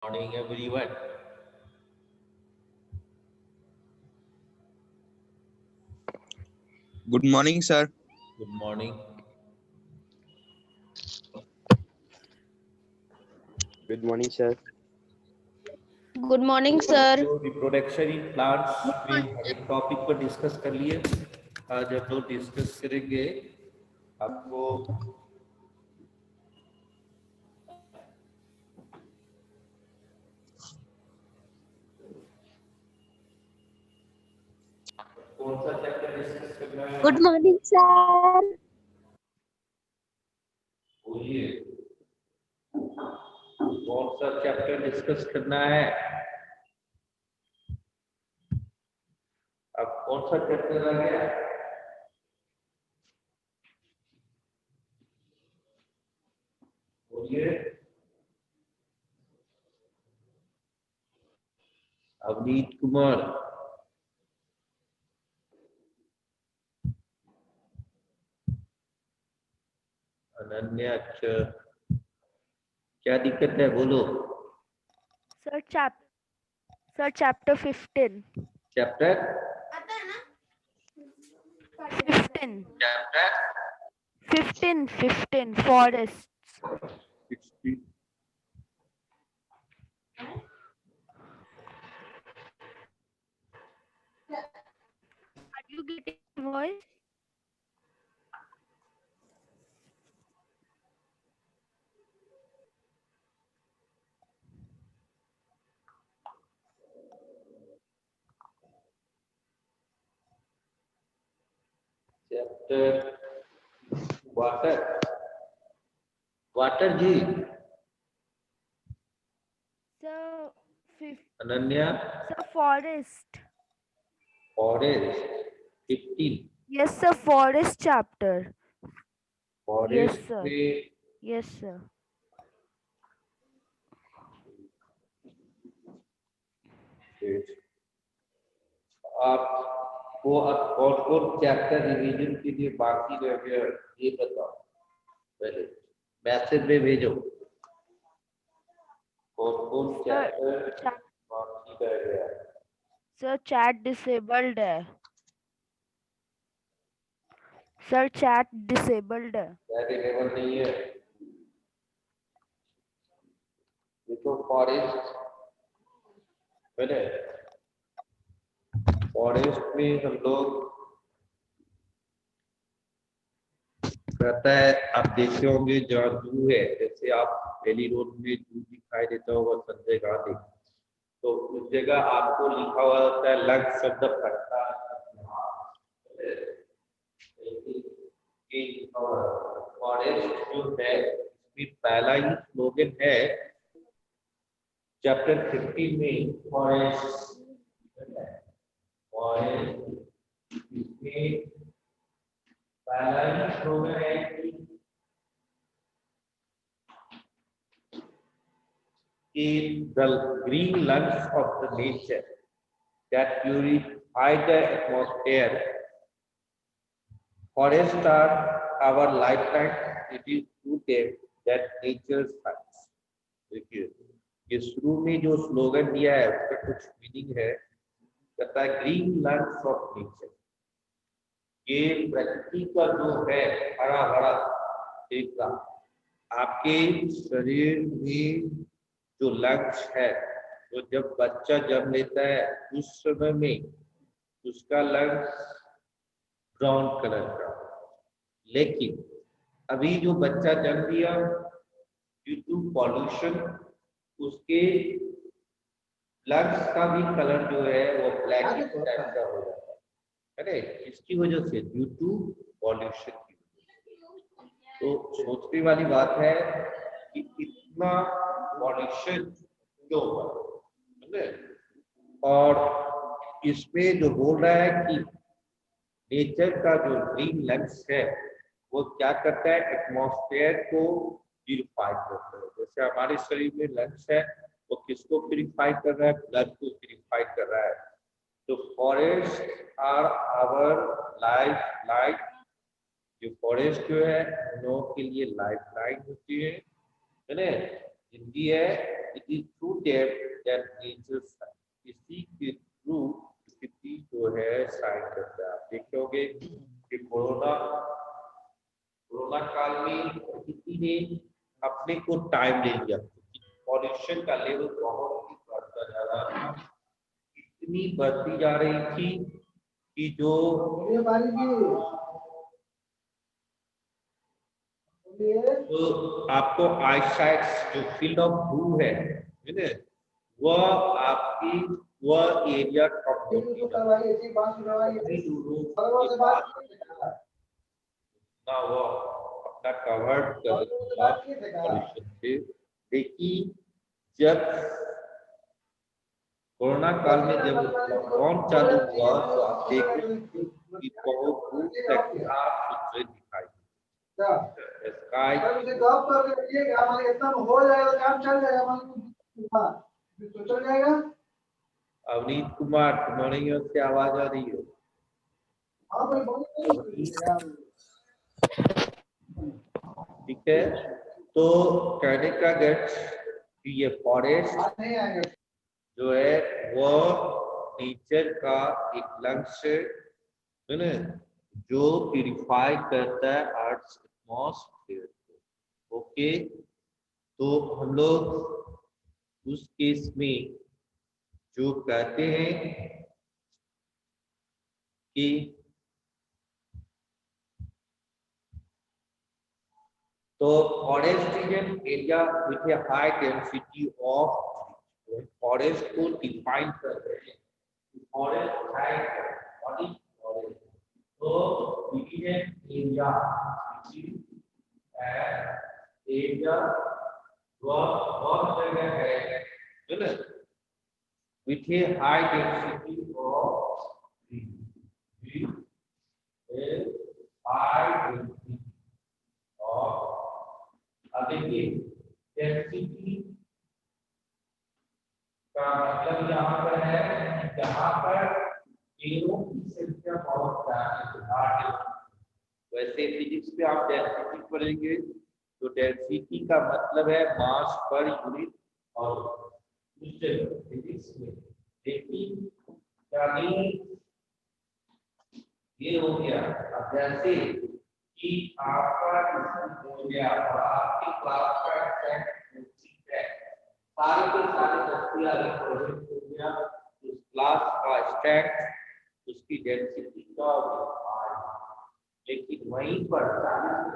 Morning, everyone. Good morning, sir. Good morning. Good morning, sir. Good morning sir. तो reproduction in plants Good में morning. हर एक topic पर discuss कर लिए। आज हम लोग डिस्कस करेंगे आपको कौन सा चैप्टर डिस्कस करना है। Good morning sir. बोलिए, कौन सा चैप्टर डिस्कस करना है। अब कौन सा चैप्टर आ गया। बोलिए, अवनीत कुमार। अनन्या, अच्छा क्या दिक्कत है, बोलो। Sir chapter 15 chapter 15 forest. 16। Are you getting voice? Chapter water, water जी। Sir Ananya, forest. Forest 15। Yes sir, forest chapter. Forest sir. में यस सर। आपको अब कौन कौन चैप्टर रिवीजन के लिए बाकी रह गया ये बताओ। पहले मैसेज में भेजो कौन कौन चैप्टर बाकी रह गया। सर चैट डिसेबल्ड है। सर चैट डिसेबल्ड है। अवेलेबल नहीं है। देखो फॉरेस्ट, पहले फॉरेस्ट में हम लोग कहता है, आप देखते होंगे जहाँ जू है, जैसे आप दिल्ली रोड में जू दिखाई देता होगा संजय गांधी, तो उस जगह आपको लिखा हुआ होता है लंग्स ऑफ द पट्टा। फॉरेस्ट जो है इसमें पहला ही स्लोगन है चैप्टर 15 में, फॉरेस्ट फॉरेस्ट इसमें पहला ही स्लोगन है कि the green lungs of the nature that purify the atmosphere. Forests are our lifeline. It is through them that nature shines. देखिए, ये शुरू में जो स्लोगन दिया है उसका कुछ मीनिंग है। कहता है ग्रीन लंग्स ऑफ नेचर, ये प्रकृति का जो है हरा भरा हिस्सा, आपके शरीर में जो लंग्स है, तो जब बच्चा जन्म लेता है उस समय में उसका लंग्स ब्राउन कलर का, लेकिन अभी जो बच्चा जन्म लिया ड्यू टू पॉल्यूशन उसके लंग्स का भी कलर जो है वो ब्लैक टाइप का हो जाता है ना, इसकी वजह से ड्यू टू पॉल्यूशन की। तो सोचने वाली बात है कि इतना पॉल्यूशन क्यों हुआ, और इसमें जो बोल रहा है कि नेचर का जो ग्रीन लंग्स है वो क्या करता है, एटमॉस्फेयर को प्यूरिफाई करता है। जैसे हमारे शरीर में लंग्स है वो किसको प्यूरिफाई कर रहा है, ब्लड को प्यूरिफाई कर रहा है। तो forest are our life line. जो फॉरेस्ट जो है हम लोगों के लिए लाइफ लाइन होती है ना। हिंदी है it is through them that nature इसी के थ्रू प्रकृति जो है साइन करता है। आप देखोगे कि कोरोना काल में प्रकृति ने अपने को टाइम ले लिया, पॉल्यूशन का लेवल बहुत ही बढ़ता जा रहा था, इतनी बढ़ती जा रही थी कि जो तो आपको आईसाइट जो फील्ड ऑफ व्यू है ना, वह आपकी वह एरिया कम होती ना वो अपना कवर्ड कर से। लेकिन जब कोरोना काल में जब लॉकडाउन चालू हुआ तो आप देखो कि बहुत दूर तक साफ सुथरे दिखाई स्काई अवनीत कुमार तुम्हारी ओर से आवाज आ रही है? ठीक है, तो कहने का गट कि ये फॉरेस्ट जो है वो नेचर का एक लंग्स है ना, जो प्यूरिफाई करता है अर्थ एटमॉस्फेयर को। ओके, तो हम लोग उस केस में जो कहते हैं कि तो forest is an area with A high density of forest को डिफाइन कर रहे हैं। फॉरेस्ट है व्हाट इज फॉरेस्ट? तो it is an area area वह जगह है ना with a high density of high density of density का मतलब यहाँ पर है जहाँ पर पेड़ों की संख्या बहुत ज्यादा है। वैसे फिजिक्स में आप डेंसिटी पढ़ेंगे तो डेंसिटी का मतलब है मास पर यूनिट और फिजिक्स में। लेकिन ये हो गया अब जैसे कि आपका हो गया और आपकी क्लास का ठीक है, सारे के सारे प्रोजेक्ट हो गया, उस क्लास का स्टैक उसकी डेंसिटी का लेकिन वहीं पर 40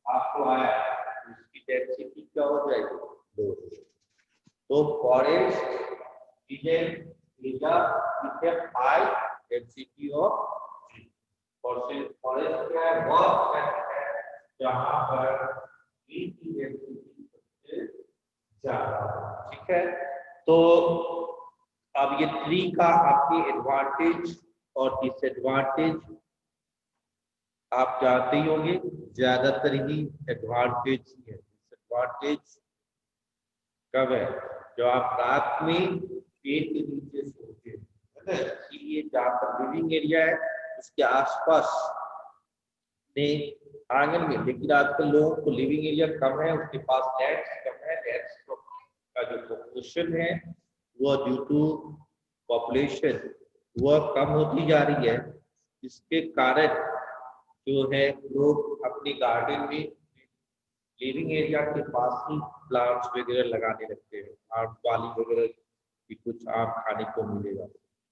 आपको आया उसकी डेंसिटी क्या हो जाएगी 2। तो forest is area with A high density of forest क्या है? वह है जहां पर ट्री की डेंसिटी सबसे ज्यादा। ठीक है, तो अब ये ट्री का अपनी एडवांटेज और डिसएडवांटेज आप जानते ही होंगे, ज्यादातर ही एडवांटेज ही है। डिसएडवांटेज कब है? जो आप रात में पेड़ के नीचे सोते हैं, इसीलिए जहाँ पर लिविंग एरिया है उसके आसपास आंगन में, लेकिन आजकल लोगों को लिविंग एरिया कम है, उसके पास लैंड कम है, लैंड का जो पॉपुलेशन है वो ड्यू टू पॉपुलेशन वह कम होती जा रही है। इसके कारण जो है लोग अपने गार्डन में लिविंग एरिया के पास ही प्लांट्स वगैरह लगाने लगते हैं, आम वाली वगैरह की कुछ आम खाने को मिलेगा।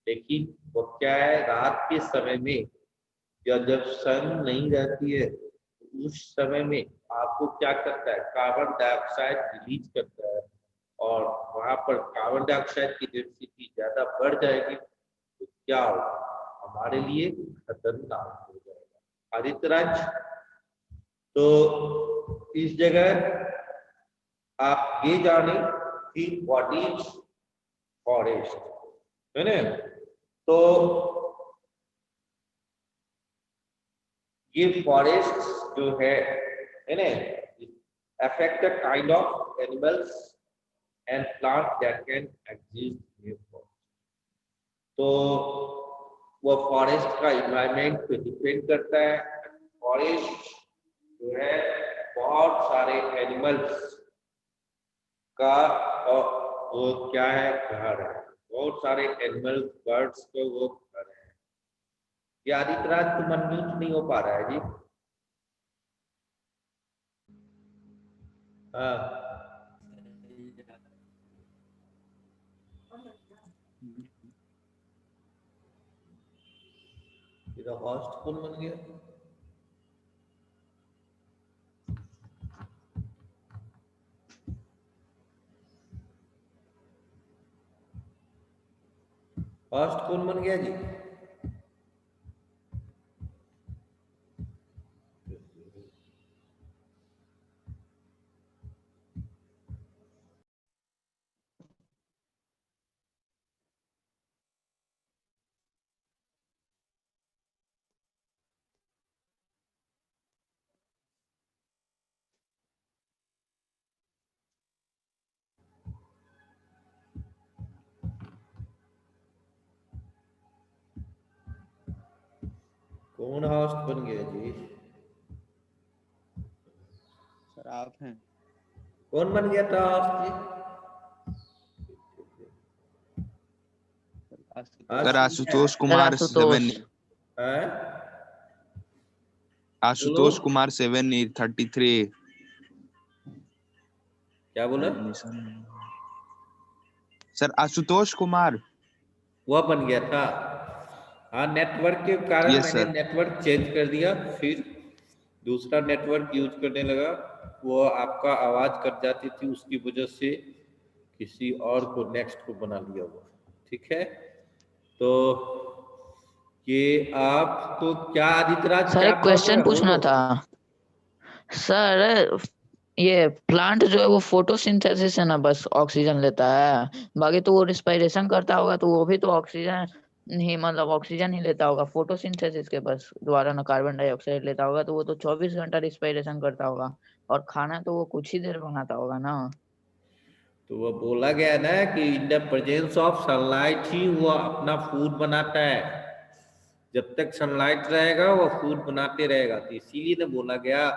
लेकिन वो क्या है, रात के समय में या जब सन नहीं रहती है उस समय में आपको क्या करता है, कार्बन डाइऑक्साइड रिलीज करता है, और वहां पर कार्बन डाइऑक्साइड की डेंसिटी ज्यादा बढ़ जाएगी तो क्या होगा, हमारे लिए खतरनाक हो जाएगा। हरितराज, तो इस जगह आप ये जाने कि व्हाट इज फॉरेस्ट, है ना? तो ये फॉरेस्ट जो है ना, affect the kind of animals and plants that can exist near forest. तो वो फॉरेस्ट का इन्वायरमेंट पे डिपेंड करता है। फॉरेस्ट जो है बहुत सारे एनिमल्स का वो क्या है, घर है। बहुत सारे एनिमल्स, बर्ड्स का वो घर है। ये आदित्यराज को अनम्यूट नहीं हो पा रहा है जी। हाँ, होस्ट कौन बन गया? होस्ट कौन बन गया जी? कौन होस्ट बन गया जी? सर आप हैं। कौन बन गया था होस्ट जी? सर आशुतोष कुमार आशुतोष। 7 है? आशुतोष कुमार 733 क्या बोला? एडमिशन। सर आशुतोष कुमार वह बन गया था। हाँ, नेटवर्क के कारण Yes, मैंने sir. नेटवर्क चेंज कर दिया, फिर दूसरा नेटवर्क यूज करने लगा। वो आपका आवाज कट जाती थी, उसकी वजह से किसी और को नेक्स्ट को बना लिया हुआ। ठीक है, तो ये आप तो क्या आदित्यराज सर क्या एक क्वेश्चन प्रॉब्लम है? पूछना बोलो। था सर। ये प्लांट जो है वो फोटोसिंथेसिस है ना, बस ऑक्सीजन लेता है, बाकी तो वो रिस्पायरेशन करता होगा, तो वो भी तो ऑक्सीजन ही, मतलब ऑक्सीजन ही लेता होगा फोटोसिंथेसिस के बस द्वारा ना, कार्बन डाइऑक्साइड लेता होगा, तो वो तो 24 घंटा रिस्पायरेशन करता होगा, और खाना तो वो कुछ ही देर बनाता होगा ना। तो वो बोला गया ना कि in the presence of sunlight ही वो अपना फूड बनाता है। जब तक सनलाइट रहेगा वो फूड बनाते रहेगा। तो इसीलिए ना बोला गया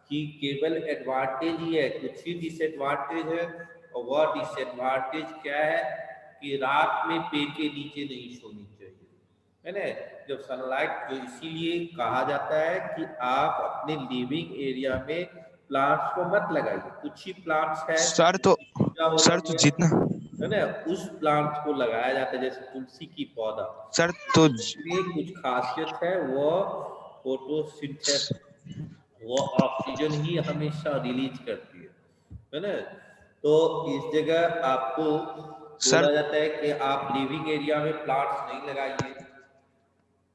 कि केवल एडवांटेज ही है, कुछ ही डिसएडवांटेज है। और वह डिसएडवांटेज क्या है कि रात में पेड़ के नीचे नहीं सोनी चाहिए, है ना। जब सनलाइट, जो इसीलिए कहा जाता है कि आप अपने लिविंग एरिया में प्लांट्स को मत लगाइए। कुछ ही प्लांट्स है, सर तो जितना है ना, उस प्लांट्स को लगाया जाता है, जैसे तुलसी की पौधा। सर तो इसमें कुछ खासियत है, वो फोटोसिंथेसिस, वो ऑक्सीजन ही हमेशा रिलीज करती है ना। तो इस जगह आपको सर बोला जाता है कि आप लिविंग एरिया में प्लांट्स नहीं लगाइए।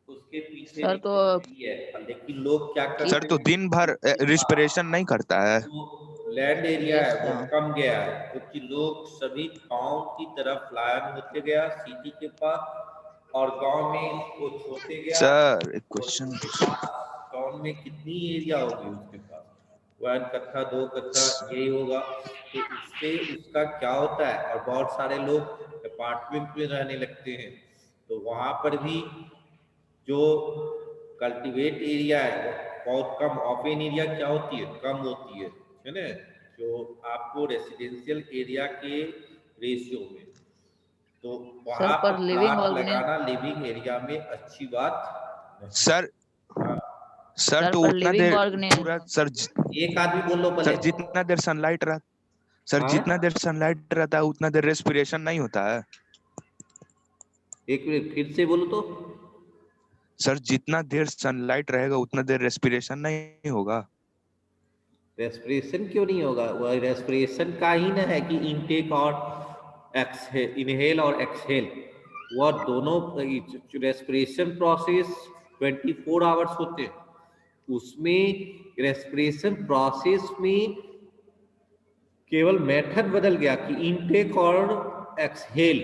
उसके पीछे सर तो रीजन यही है, लेकिन लोग क्या करते सर तो हैं, दिन भर रिस्पिरेशन नहीं करता है। जो लैंड एरिया है वो हाँ। कम गया है, क्योंकि लोग सभी गांव की तरफ प्लायन होते गया, सिटी के पास, और गांव में इसको छोड़ते गया। सर एक क्वेश्चन गांव में कितनी एरिया होगी उसके पास, 1 कट्ठा 2 कट्ठा यही होगा। तो उससे उसका क्या होता है, और बहुत सारे लोग अपार्टमेंट में रहने लगते हैं, तो वहां पर भी जो कल्टीवेट एरिया है वो बहुत कम, ओपन एरिया क्या होती है, कम होती है ना, जो आपको रेसिडेंशियल एरिया के रेशियो में। तो सर वहां पर पर लिविंग प्लांट ऑर्गेनिज्म, लगाना लिविंग एरिया में अच्छी बात नहीं। सर हाँ, सर तो पर उतना लिविंग देर ऑर्गेनिज्म, पूरा एक आदमी बोलो सर पहले। जितना देर सनलाइट रहा सर हाँ, जितना देर सनलाइट रहता है उतना देर रेस्पिरेशन नहीं होता है। एक मिनट फिर से बोलो तो। सर जितना देर सनलाइट रहेगा उतना देर रेस्पिरेशन नहीं होगा। रेस्पिरेशन क्यों नहीं होगा? वह रेस्पिरेशन का ही ना है कि इनटेक और एक्सहेल, इनहेल और एक्सहेल, वह दोनों रेस्पिरेशन प्रोसेस 24 आवर्स होते हैं। उसमें रेस्पिरेशन प्रोसेस में केवल मेथड बदल गया कि इनटेक और एक्सहेल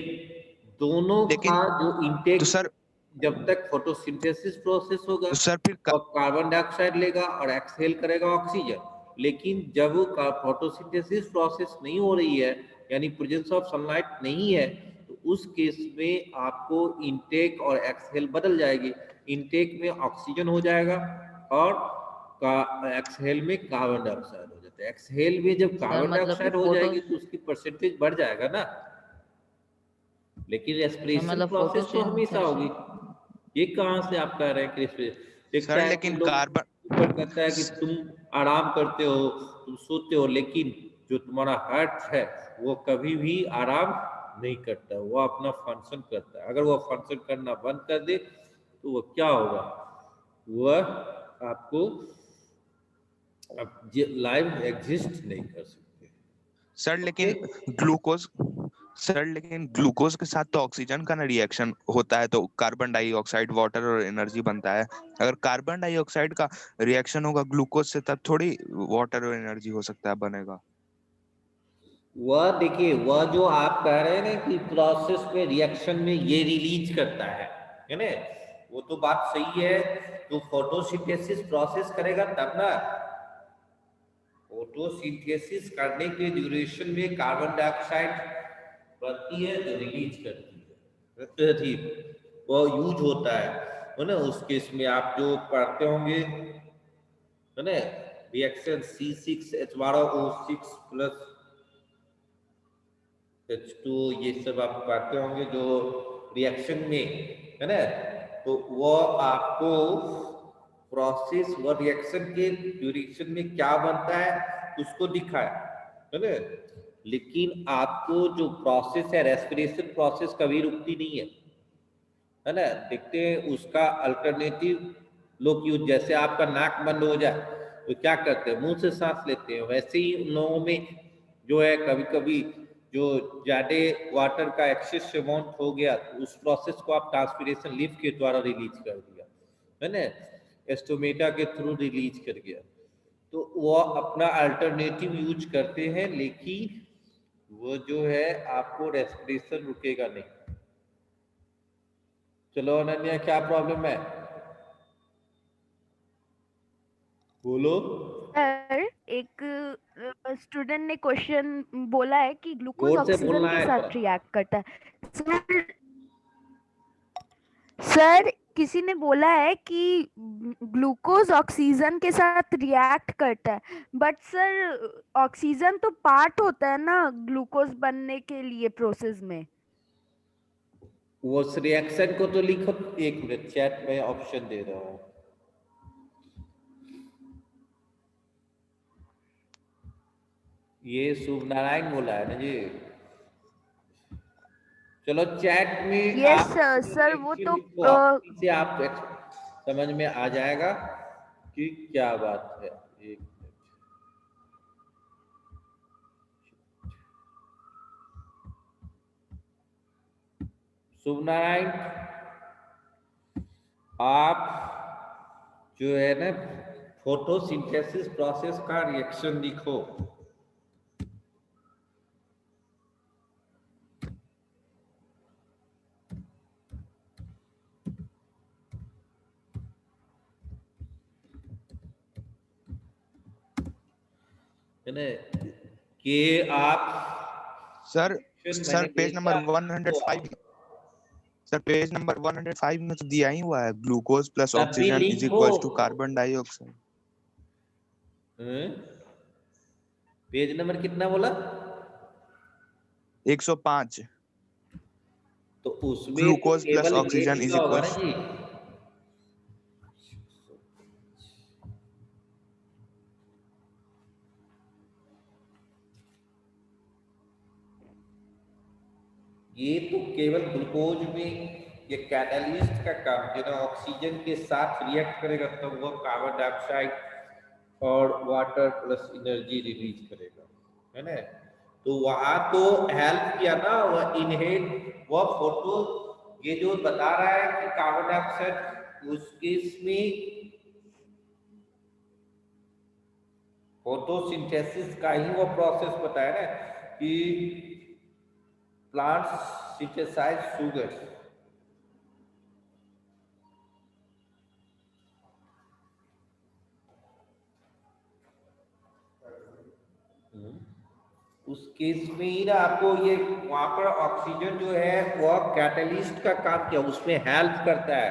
दोनों लेकिन का जो इनटेक, तो सर जब तक फोटोसिंथेसिस प्रोसेस होगा तो सर फिर वो कार्बन डाइऑक्साइड लेगा और एक्सहेल करेगा ऑक्सीजन। लेकिन जब फोटोसिंथेसिस प्रोसेस नहीं हो रही है, यानी प्रेजेंस ऑफ सनलाइट नहीं है, तो उस केस में आपको इनटेक और एक्सहेल बदल जाएगी। इनटेक में ऑक्सीजन हो जाएगा और का एक्सहेल में कार्बन डाइऑक्साइड हो जाता है। एक्सहेल में जब कार्बन मतलब कि डाइऑक्साइड हो फोटो जाएगी तो उसकी परसेंटेज बढ़ जाएगा ना, लेकिन रेस्पिरेशन मतलब प्रोसेस तो हमेशा होगी। फोटोसिंथेसिस। ये कहाँ से आप कह रहे हैं कि देखता सर है कि लेकिन लोग कार्बन ऊपर कहता है कि तुम आराम करते हो, तुम सोते हो, लेकिन जो तुम्हारा हार्ट है वो कभी भी आराम नहीं करता, वो अपना फंक्शन करता है। अगर वो फंक्शन करना बंद कर दे तो वो क्या होगा, वह आपको लाइव एग्जिस्ट नहीं कर सकते। सर लेकिन ग्लूकोज सर लेकिन ग्लूकोज के साथ तो ऑक्सीजन का ना रिएक्शन होता है, तो कार्बन डाइऑक्साइड, वाटर और एनर्जी बनता है। अगर कार्बन डाइऑक्साइड का रिएक्शन होगा ग्लूकोज से, तब थोड़ी वाटर और एनर्जी हो सकता है बनेगा। वह देखिए, वह जो आप कह रहे हैं ना कि प्रोसेस में रिएक्शन में ये रिलीज करता है ना, वो तो बात सही है। तो फोटोसिंथेसिस प्रोसेस करेगा तब ना, फोटोसिंथेसिस करने के ड्यूरेशन में कार्बन डाइऑक्साइड बनती है तो रिलीज करती है, ठीक वो यूज होता है ना। उस केस में आप जो पढ़ते होंगे है ना, रिएक्शन C6H12O6 प्लस H2, ये सब आप पढ़ते होंगे जो रिएक्शन में है ना, तो वो आपको प्रोसेस व रिएक्शन के ड्यूरेशन में क्या बनता है उसको दिखाया है ना। लेकिन आपको जो प्रोसेस है, रेस्पिरेशन प्रोसेस कभी रुकती नहीं है ना। देखते हैं उसका अल्टरनेटिव लोग यूज, जैसे आपका नाक बंद हो जाए तो क्या करते हैं, मुंह से सांस लेते हैं। वैसे ही उन लोगों में जो है कभी कभी जो ज्यादा वाटर का एक्सेस अमाउंट हो गया तो उस प्रोसेस को आप ट्रांसपीरेशन लिफ्ट के द्वारा रिलीज कर दिया है ना, एस्टोमेटा के थ्रू रिलीज कर गया, तो वो अपना अल्टरनेटिव यूज करते हैं। लेकिन वो जो है आपको रेस्पिरेशन रुकेगा नहीं। चलो अनन्या, क्या प्रॉब्लम है, बोलो। सर एक स्टूडेंट ने क्वेश्चन बोला है कि ग्लूकोज जोर से ऑक्सीजन बोलना के है साथ थोड़ा। रिएक्ट करता है। सर किसी ने बोला है कि ग्लूकोज ऑक्सीजन के साथ रिएक्ट करता है, बट सर ऑक्सीजन तो पार्ट होता है ना ग्लूकोज बनने के लिए प्रोसेस में। वो उस रिएक्शन को तो लिखो, एक मिनट चैट में ऑप्शन दे रहा हूँ। ये शुभ नारायण बोला है ना जी। चलो चैट में यस आप सर, सर वो रिएक्शन तो लिखो, आप से आप समझ में आ जाएगा कि क्या बात है। एक मिनट, शुभ नारायण, आप जो है ना फोटोसिंथेसिस प्रोसेस का रिएक्शन लिखो। है ना कि आप सर मैंने पेज नंबर देखा 105, सर पेज नंबर 105 में तो दिया ही हुआ है, ग्लूकोज प्लस तब भी ऑक्सीजन इज लिखो। Equals to carbon dioxide. Page number कितना बोला, 105। तो उसमें तो ग्लूकोज प्लस केवल ये ऑक्सीजन इज लिखा होगा ना इक्वल्स। जी। ये तो केवल ग्लूकोज में ये कैटलिस्ट का काम, जो ना ऑक्सीजन के साथ रिएक्ट करेगा तब वो कार्बन डाइऑक्साइड और वाटर प्लस एनर्जी रिलीज करेगा, है ना। तो वहां तो हेल्प किया ना, वह इनहेल, वह फोटो ये जो बता रहा है कि कार्बन डाइऑक्साइड, उस केस में फोटोसिंथेसिस का ही वो प्रोसेस बताया ना कि प्लांट्स सिंथेसाइज शुगर। उस केस में ही ना आपको ये वहां पर ऑक्सीजन जो है वह कैटलिस्ट का काम किया, उसमें हेल्प करता है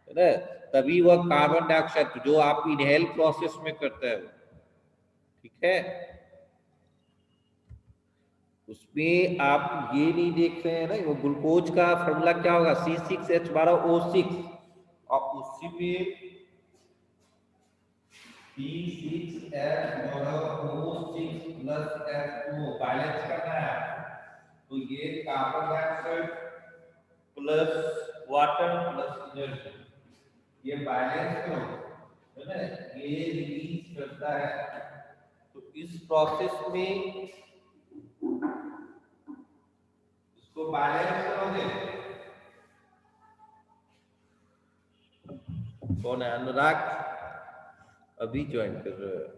ना। तभी वह कार्बन डाइऑक्साइड जो आप इनहेल प्रोसेस में करते हैं, ठीक है, उसमें आप ये नहीं देख रहे हैं ना, वो ग्लूकोज का फॉर्मूला क्या होगा, C6H12O6, और उसी में C6H12O6 प्लस H2O बैलेंस करना है। तो ये carbon dioxide plus water plus energy, ये बैलेंस है ना, ये रिलीज करता है। तो इस प्रोसेस में इसको बैलेंस करोगे। कौन है? अनुराग अभी ज्वाइन कर रहे हैं।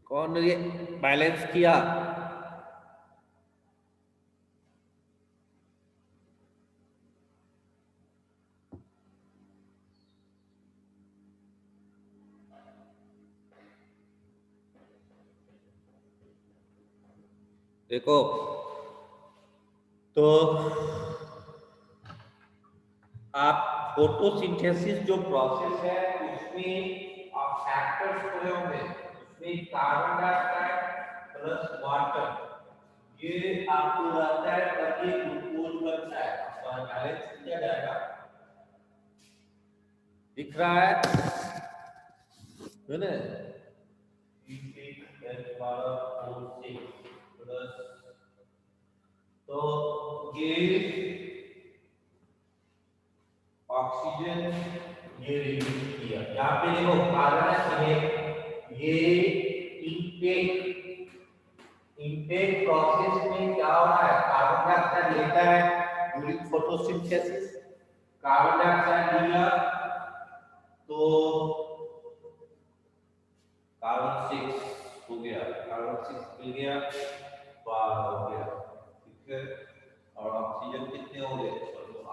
कौन ये बैलेंस किया? देखो तो आप फोटोसिंथेसिस जो प्रोसेस है उसमें आप फैक्टर्स पढ़े होंगे, उसमें कार्बन डाइऑक्साइड प्लस वाटर ये आपको रहता है, तब ये ग्लूकोज बनता है, तो बैलेंस किया जाएगा। दिख रहा है ना? तो ये ऑक्सीजन ये रिलीज किया, यहाँ पे देखो कार्बन है, ये इनटेक प्रोसेस में क्या हो रहा है, कार्बन डाइऑक्साइड लेता है ड्यूरिंग फोटोसिंथेसिस, कार्बन डाइऑक्साइड लिया तो कार्बन 6 हो गया, कार्बन 6 मिल गया, 12 हो गया, ठीक है, और ऑक्सीजन कितने हो गए,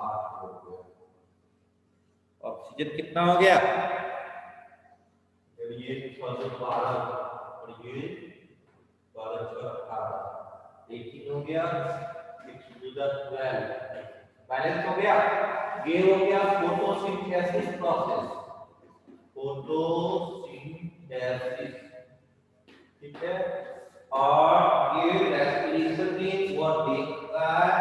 8 हो गया। ऑक्सीजन कितना हो गया, ये 12 और ये 12 18 हो गया, 12 बैलेंस हो गया। ये हो गया फोटोसिंथेसिस प्रोसेस, फोटोसिंथेसिस, ठीक है। और ये रेस्पिरेशन में वो देखता है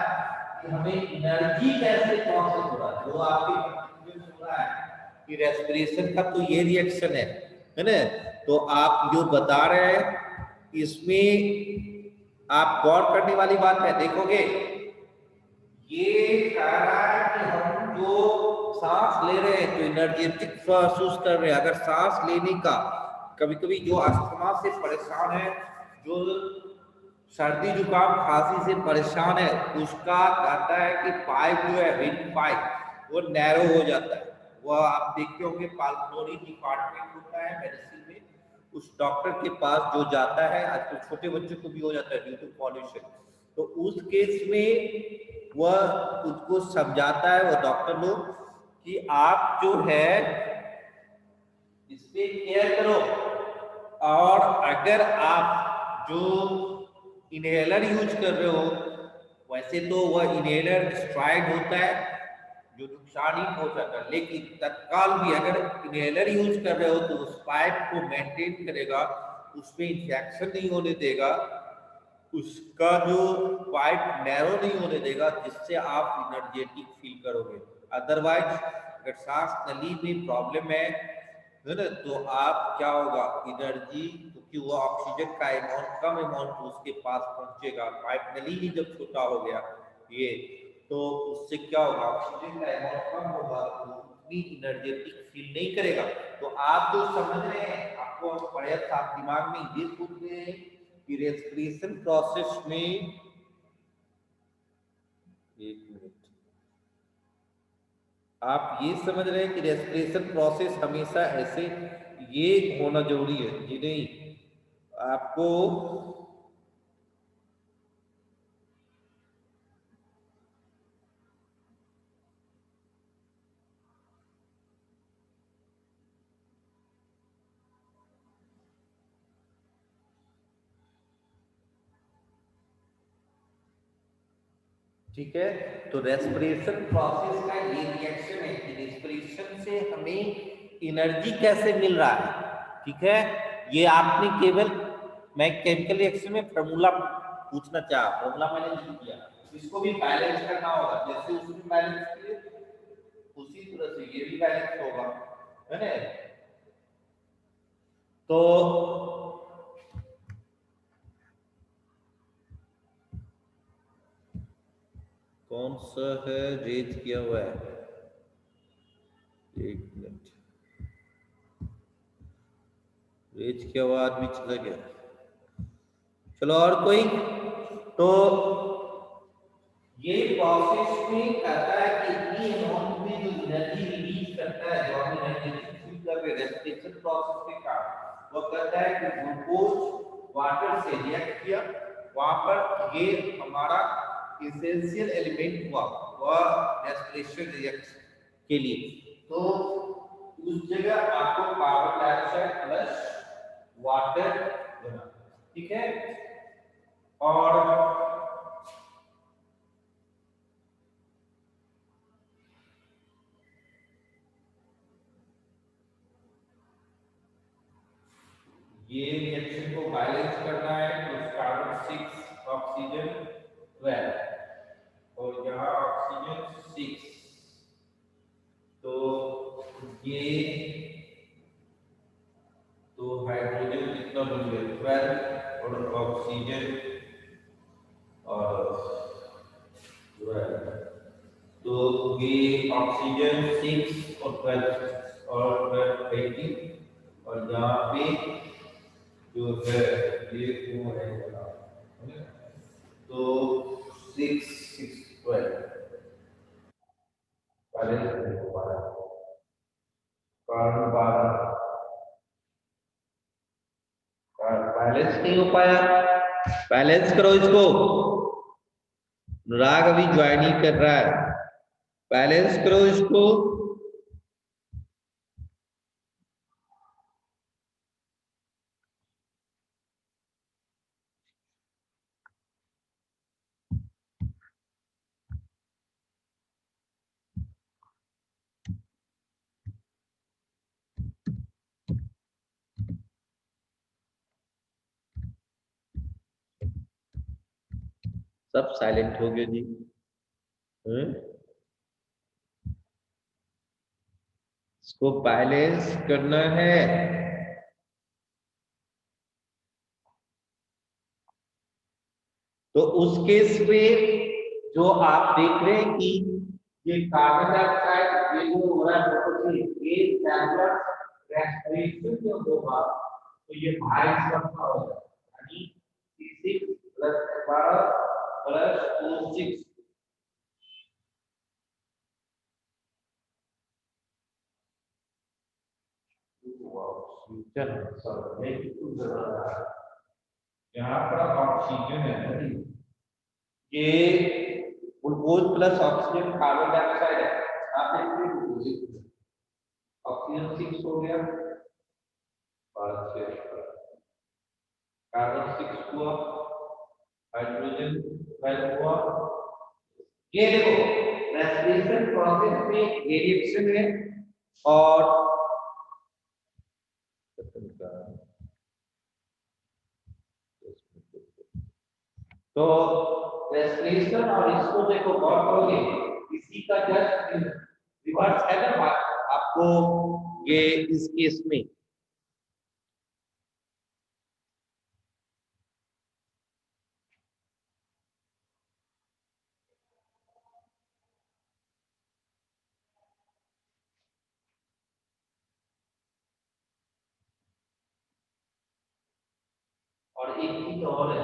कि हमें एनर्जी कैसे प्रोसेस हो रहा है, जो आपके कि रेस्पिरेशन का तो ये रिएक्शन है ना। तो आप जो बता रहे हैं इसमें आप गौर करने वाली बात है, देखोगे ये कह रहा है कि हम जो सांस ले रहे हैं, जो एनर्जेटिक महसूस कर रहे हैं, अगर सांस लेने का कभी कभी जो अस्थमा से परेशान है, जो सर्दी जुकाम खांसी से परेशान है, उसका कहता है कि पाइप जो है विंड पाइप वो नैरो हो जाता है। वो आप देखते होंगे पाल्मोनरी डिपार्टमेंट होता है मेडिसिन में, उस डॉक्टर के पास जो जाता है, आजकल छोटे बच्चों को भी हो जाता है ड्यू टू पॉल्यूशन, तो उस केस में वह उसको समझाता है वो डॉक्टर लोग कि आप जो है इस पे केयर करो, और अगर आप जो इनहेलर यूज कर रहे हो, वैसे तो वह इनहेलर स्ट्राइड होता है जो नुकसान ही पहुंचाता है, लेकिन तत्काल भी अगर इनहेलर यूज कर रहे हो तो उस पाइप को मेंटेन करेगा, उसमें इंफेक्शन नहीं होने देगा, उसका जो पाइप नैरो नहीं होने देगा, जिससे आप एनर्जेटिक फील करोगे। अदरवाइज अगर सांस नली में प्रॉब्लम है ना, तो आप क्या होगा, एनर्जी, क्योंकि वो ऑक्सीजन का अमाउंट कम अमाउंट उसके पास पहुंचेगा, पाइप नली ही जब छोटा हो गया ये, तो उससे क्या होगा, ऑक्सीजन का अमाउंट कम होगा, तो उतनी एनर्जेटिक फील नहीं करेगा। तो आप जो समझ रहे हैं, आपको पढ़े आप दिमाग में ये सोच रहे हैं कि रेस्पिरेशन प्रोसेस में, एक मिनट, आप ये समझ रहे हैं कि रेस्पिरेशन प्रोसेस हमेशा ऐसे ये होना जरूरी है, ये नहीं, आपको ठीक है। तो रेस्पिरेशन प्रोसेस का ये रिएक्शन है कि रेस्पिरेशन से हमें एनर्जी कैसे मिल रहा है। ठीक है, ये आपने केवल, मैं केमिकल रिएक्शन में फॉर्मूला पूछना चाहा, फॉर्मूला मैंने लिख दिया, इसको भी बैलेंस करना होगा, जैसे उसमें बैलेंस किए उसी तरह से ये भी बैलेंस होगा, है ना। तो कौन सा है रेज किया हुआ है, एक मिनट, रेज किया हुआ आदमी चला गया। चलो और कोई। तो ये प्रोसेस में कहता है कि इतनी अमाउंट में जो एनर्जी रिलीज करता है, जो हम एनर्जी रिलीज कर रहे हैं रेस्पिरेशन प्रोसेस के कारण, वो कहता है कि ग्लूकोज वाटर से रिएक्ट किया, वहां पर ये हमारा एसेंशियल एलिमेंट हुआ वह रेस्पिरेशन रिएक्शन के लिए। तो उस जगह आपको कार्बन डाइऑक्साइड प्लस वाटर बना, ठीक है। और ये रिएक्शन को बैलेंस करना है, तो कार्बन 6 ऑक्सीजन 12 और यहाँ ऑक्सीजन 6, तो ये तो हाइड्रोजन कितना बन गया 12 और ऑक्सीजन और 12, तो ये ऑक्सीजन 6 और 12 और 12 18 और यहाँ पे जो है ये वो है, तो 6 6 12 बैलेंस नहीं हो पा रहा, कारण 12 बैलेंस नहीं हो पाया। बैलेंस करो इसको, अनुराग अभी ज्वाइनिंग कर रहा है, बैलेंस करो इसको। सब साइलेंट हो गए जी। इसको बैलेंस करना है। तो उस केस में जो आप देख रहे हैं कि ये कार्बन डाइऑक्साइड ये जो हो रहा है फोटोसिंथेसिस, ये सैंपल रेस्पिरेशन जो होगा तो ये भाई सबका होगा, यानी C6 प्लस 12 प्लस O6, यहाँ पर ऑक्सीजन है ना, ये glucose plus oxygen carbon dioxide है, आप देखिए ऑक्सीजन 6 हो गया और कार्बन 6 हुआ, हाइड्रोजन 12 हुआ। ये देखो रेस्पिरेशन प्रोसेस में रिएक्शन है और तो रेस्पिरेशन और इसको देखो गौर करोगे, इसी का जस्ट रिवर्स है ना आपको ये इस केस में। और एक चीज और है,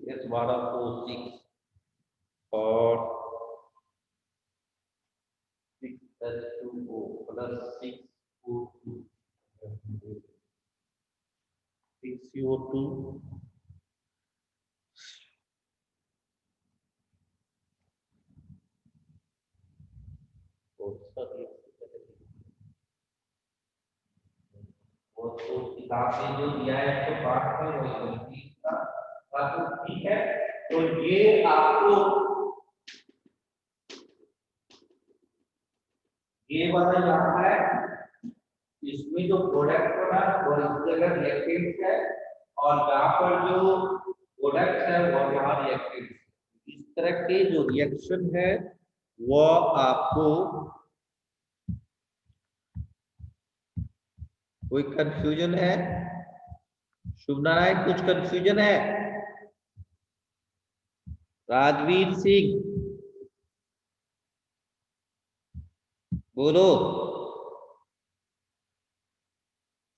S12O6 और 6H2O प्लस 6O2 6CO2 और आपने जो दिया है 105 में वही गलती का तो ठीक है। तो ये आपको ये वाला यहाँ है, इसमें जो प्रोडक्ट बना वो इस जगह रिएक्टेंट है और यहाँ पर जो प्रोडक्ट है वो यहाँ रिएक्टेंट। इस तरह के जो रिएक्शन है वो आपको कोई कंफ्यूजन है? शुभ नारायण, कुछ कंफ्यूजन है? राजवीर सिंह बोलो,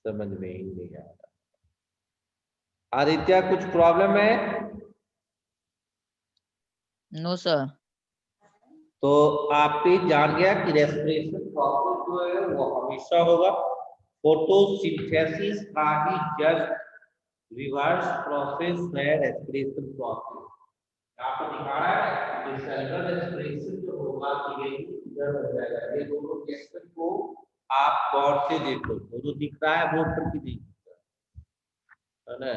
समझ में ही नहीं आ रहा। आदित्य कुछ प्रॉब्लम है? No sir. तो आप भी जान गया कि रेस्पिरेशन प्रोसेस जो है वो हमेशा होगा फोटोसिंथेसिस का ही जस्ट रिवर्स प्रोसेस है रेस्पिरेशन प्रोसेस। यहाँ पर दिखा रहा है कि सेलुलर रेस्पिरेशन जो होगा ये इधर हो जाएगा। ये दोनों रिएक्शन को आप गौर से देखो, दोनों दिख रहा है बोर्ड पर कि नहीं है ना?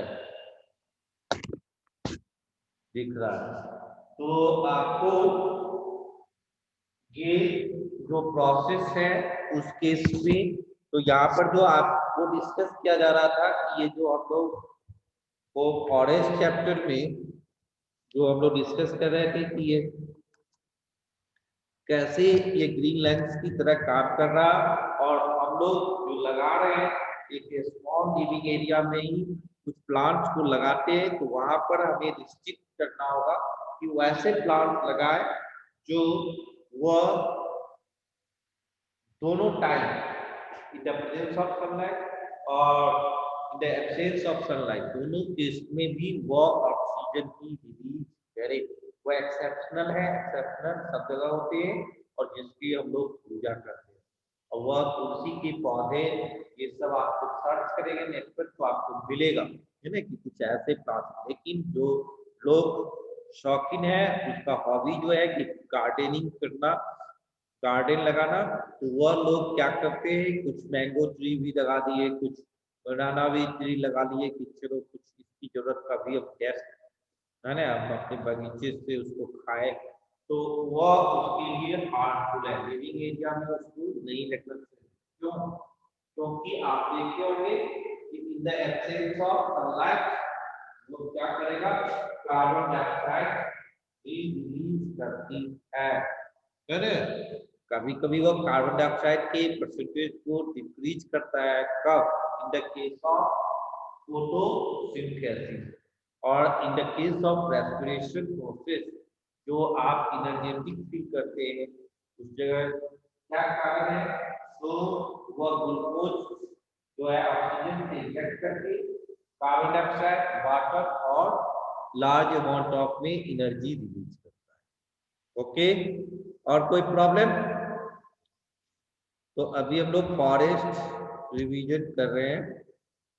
दिख रहा है। तो आपको ये जो प्रोसेस है उस केस में तो यहाँ पर जो आपको डिस्कस किया जा रहा था कि ये जो हम लोग वो फॉरेस्ट चैप्टर में जो हम लोग डिस्कस कर रहे थे कि ये कैसे ये ग्रीन लैंड्स की तरह काम कर रहा और हम लोग जो लगा रहे हैं एक स्मॉल लिविंग एरिया में ही कुछ प्लांट्स को लगाते हैं तो वहां पर हमें निश्चित करना होगा कि वैसे प्लांट्स लगाए जो वह दोनों time in the presence of sunlight और in the absence of sunlight दोनों केस में भी वह ऑक्सीजन की रिलीज करे। वो एक्सेप्शनल है, एक्सेप्शनल सब जगह होते हैं और जिसकी हम लोग पूजा करते हैं। और वह तुलसी के पौधे ये सब आपको सर्च करेंगे नेट पर तो आपको मिलेगा, है ना, कि कुछ ऐसे प्लांट। लेकिन जो लोग शौकीन है उसका हॉबी जो है कि गार्डनिंग करना, गार्डन लगाना, तो वह लोग क्या करते हैं कुछ मैंगो ट्री भी लगा दिए, कुछ बनाना भी ट्री लगा लिए कि चलो कुछ इसकी जरूरत का भी अब गेस्ट है ना हम अपने बगीचे से उसको खाए तो वह उसके लिए हार्मफुल है। लिविंग एरिया में उसको नहीं रखना चाहिए। क्यों? क्योंकि आप देखते होंगे कि in the absence of sunlight वो क्या करेगा, कार्बन डाइऑक्साइड रिलीज करती है ना। कभी कभी वो कार्बन डाइऑक्साइड के परसेंटेज को डिक्रीज करता है। कब? In the case of photosynthesis और in the case of respiration process जो आप एनर्जेटिक फील करते हैं उस जगह क्या कारण है? तो वह ग्लूकोज जो है ऑक्सीजन से रिएक्ट करके कार्बन डाइऑक्साइड, वाटर और लार्ज अमाउंट ऑफ में एनर्जी रिलीज करता है। ओके, और कोई प्रॉब्लम? तो अभी हम लोग फॉरेस्ट रिवीजन कर रहे हैं,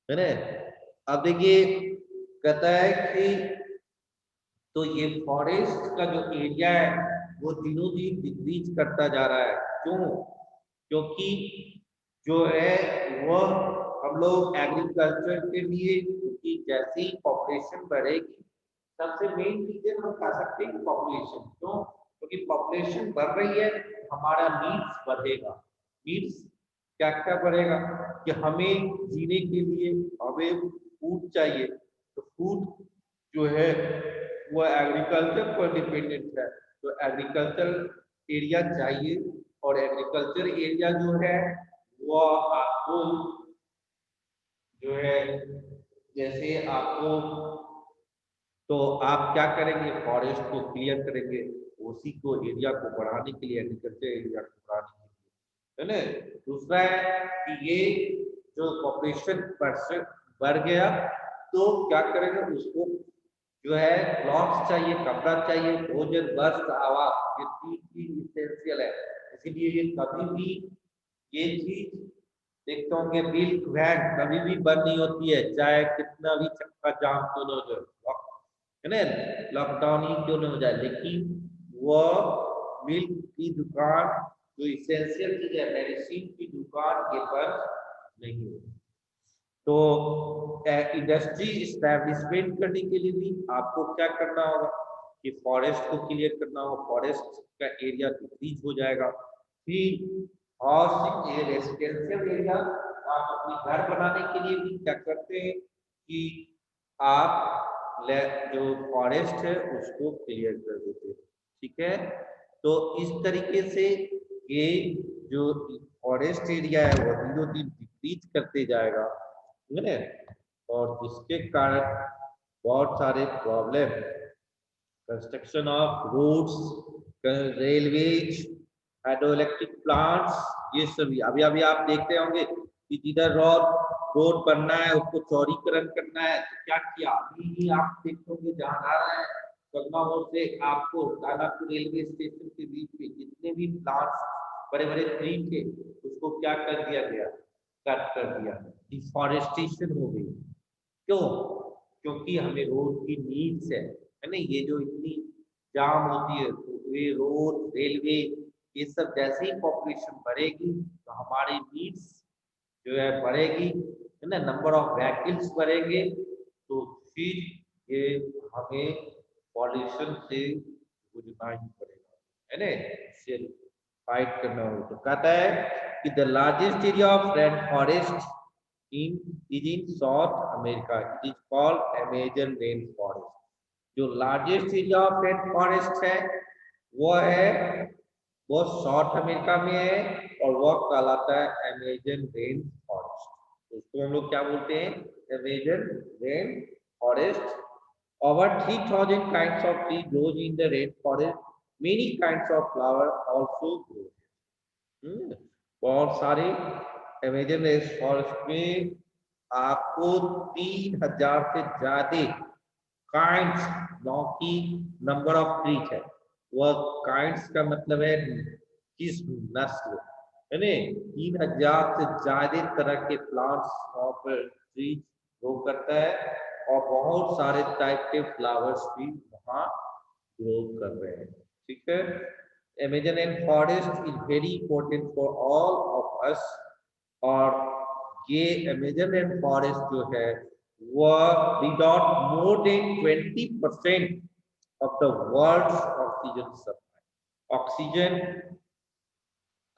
है ना। अब देखिए कहता है कि तो ये फॉरेस्ट का जो एरिया है वो दिनों दिन डिक्रीज करता जा रहा है। क्यों? क्योंकि जो है वह हम लोग एग्रीकल्चर के लिए, क्योंकि जैसे ही पॉपुलेशन बढ़ेगी, सबसे मेन रीजन हम कह सकते हैं पॉपुलेशन। क्यों? क्योंकि पॉपुलेशन बढ़ रही है, हमारा नीड्स बढ़ेगा। नीड्स क्या क्या बढ़ेगा कि हमें जीने के लिए हमें फूड चाहिए, तो फूड जो है वो एग्रीकल्चर पर डिपेंडेंट है, तो एग्रीकल्चर एरिया चाहिए। और एग्रीकल्चर एरिया जो है वो आपको जो है जैसे आपको, तो आप क्या करेंगे, फॉरेस्ट को क्लियर करेंगे, उसी को एरिया को बढ़ाने के लिए, एग्रीकल्चर एरिया को बढ़ाने के लिए, है ना। दूसरा है कि ये जो पॉपुलेशन परसेंट बढ़ गया तो क्या करेंगे, उसको जो है क्लॉथ्स चाहिए, कपड़ा चाहिए, भोजन, वस्त्र, आवास, ये तीन चीज इसेंशियल है। इसीलिए ये कभी भी ये चीज देखते होंगे, मिल्क वैन कभी भी बंद नहीं होती है, चाहे कितना भी चक्का जाम क्यों न हो जाए, है ना, लॉकडाउन ही क्यों न हो जाए, लेकिन वो मिल्क की दुकान जो इसेंशियल चीज है, मेडिसिन की दुकान ये बंद नहीं होती। तो इंडस्ट्री इस्टेब्लिशमेंट करने के लिए भी आपको क्या करना होगा कि फॉरेस्ट को क्लियर करना होगा, फॉरेस्ट का एरिया डिक्रीज हो जाएगा। फिर हाउसिंग रेजिडेंशियल एरिया आप अपने घर बनाने के लिए भी क्या करते हैं कि आप जो फॉरेस्ट है उसको क्लियर कर देते हैं, ठीक है। तो इस तरीके से ये जो फॉरेस्ट एरिया है वो दिनों दिन डिक्रीज करते जाएगा, है ना, और जिसके कारण बहुत सारे problem, construction of roads, railways, hydro electric plants, ये सभी अभी अभी आप देखते होंगे कि जिधर रोड बनना है उसको चौड़ीकरण करना है, तो क्या किया अभी ही आप देखोगे जहाँ आ रहा है कदमापुर से आपको दानापुर रेलवे स्टेशन के बीच में जितने भी प्लांट्स बड़े बड़े ट्री थे उसको क्या कर दिया गया, कट कर दिया, डिफॉरेस्टेशन हो गई। क्यों? क्योंकि हमें रोड की नीड्स है ना, ये जो इतनी जाम होती है तो ये रोड रेलवे ये सब जैसे ही पॉपुलेशन बढ़ेगी तो हमारी नीड्स जो है बढ़ेगी, है ना, नंबर ऑफ व्हीकल्स बढ़ेंगे तो फिर ये हमें पॉल्यूशन से गुजरना ही पड़ेगा, है ना, इससे फाइट करना होगा। तो कहता है कि the largest area of rain forest is in South America. It is called Amazon rainforest. जो largest area of rain forest है वो साउथ अमेरिका में है और वह कहलाता है अमेजन रेन फॉरेस्ट। तो उसको हम लोग क्या बोलते हैं, Amazon rain forest. Over 3,000 kinds of tree grows in the rainforest. Many kinds of flower also grow. बहुत सारे अमेजन रेन फॉरेस्ट में आपको 3,000 से ज्यादा काइंड्स, नौ की नंबर ऑफ ट्रीज है, वह काइंड्स का मतलब है किस्म, नस्ल, है ना। 3,000 से ज्यादा तरह के प्लांट्स वहाँ पर ट्रीज ग्रो करता है और बहुत सारे टाइप के फ्लावर्स भी वहाँ ग्रो कर रहे हैं, ठीक है। Amazon rainforest is very important for all of us। और ये Amazon rainforest जो है वह without more than 20% of the world's oxygen supply. Oxygen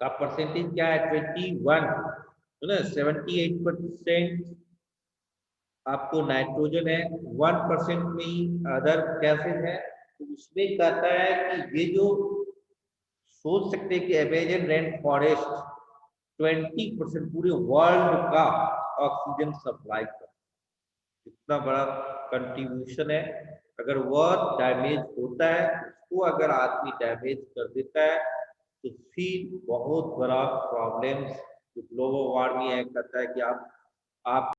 का परसेंटेज क्या है, 21, है ना। 78% आपको नाइट्रोजन है, 1% में ही अदर गैसेज है। तो उसमें कहता है कि ये जो सोच सकते हैं कि अमेजन रेन फॉरेस्ट 20% पूरे वर्ल्ड का ऑक्सीजन सप्लाई कर, इतना बड़ा कंट्रीब्यूशन है। अगर वह डैमेज होता है, उसको अगर आदमी डैमेज कर देता है तो फिर बहुत बड़ा प्रॉब्लम्स, जो ग्लोबल वार्मिंग है, कहता है कि आप